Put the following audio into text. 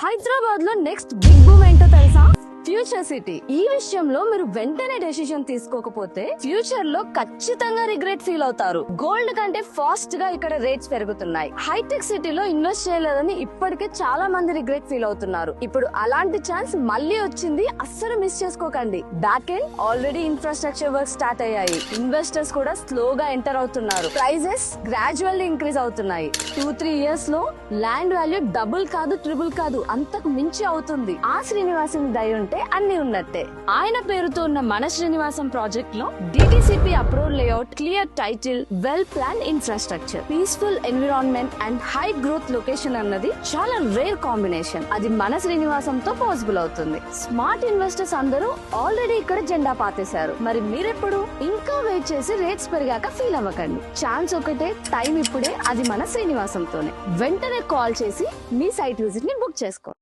హైదరాబాద్ లో next big boom ఏంటో తెలుసా? Future city. ఈ విషయంలో మీరు వెంటనే డెసిషన్ తీసుకోకపోతే ఫ్యూచర్ లో ఖచ్చితంగా రిగ్రెట్ ఫీల్ అవుతారు. గోల్డ్ కంటే ఫాస్ట్ గా ఇక్కడ రేట్స్ పెరుగుతున్నాయి. హైటెక్ సిటీలో ఇన్వెస్ట్ చేయలేదని ఇప్పటికే చాలా మంది రిగ్రెట్ ఫీల్ అవుతున్నారు. ఇప్పుడు అలాంటి ఛాన్స్ మళ్ళీ వచ్చింది, అస్సలు మిస్ చేసుకోకండి. Back end already infrastructure work start అయ్యాయి. ఇన్వెస్టర్స్ కూడా స్లోగా ఎంటర్ అవుతున్నారు. ప్రైజెస్ గ్రాడ్యువల్లీ ఇంక్రీజ్ అవుతున్నాయి. 2-3 ఇయర్స్ లో ల్యాండ్ వాల్యూ డబుల్ కాదు, ట్రిపుల్ కాదు, అంతకు మించి అవుతుంది. ఆ శ్రీనివాసుని దయ ఉంటే అన్ని ఉన్నట్టే. ఆయన పేరుతో ఉన్న మన శ్రీనివాసం ప్రాజెక్ట్ లో DTCP approved layout, clear title, well plan infrastructure, peaceful environment and high growth location అన్నది చాలా రేర్ కాంబినేషన్. అది మన శ్రీనివాసంతో పాసిబుల్ అవుతుంది. స్మార్ట్ ఇన్వెస్టర్స్ అందరూ ఆల్రెడీ ఇక్కడ జెండా పాతేశారు. మరి మీరెప్పుడు? ఇంకా వెయిట్ చేసి రేట్స్ పెరిగాక ఫీల్ అవ్వకండి. ఛాన్స్ ఒకటే, టైం ఇప్పుడే. అది మన శ్రీనివాసంతోనే. వెంటనే కాల్ చేసి మీ సైట్ విజిట్ ని బుక్ చేసుకోండి.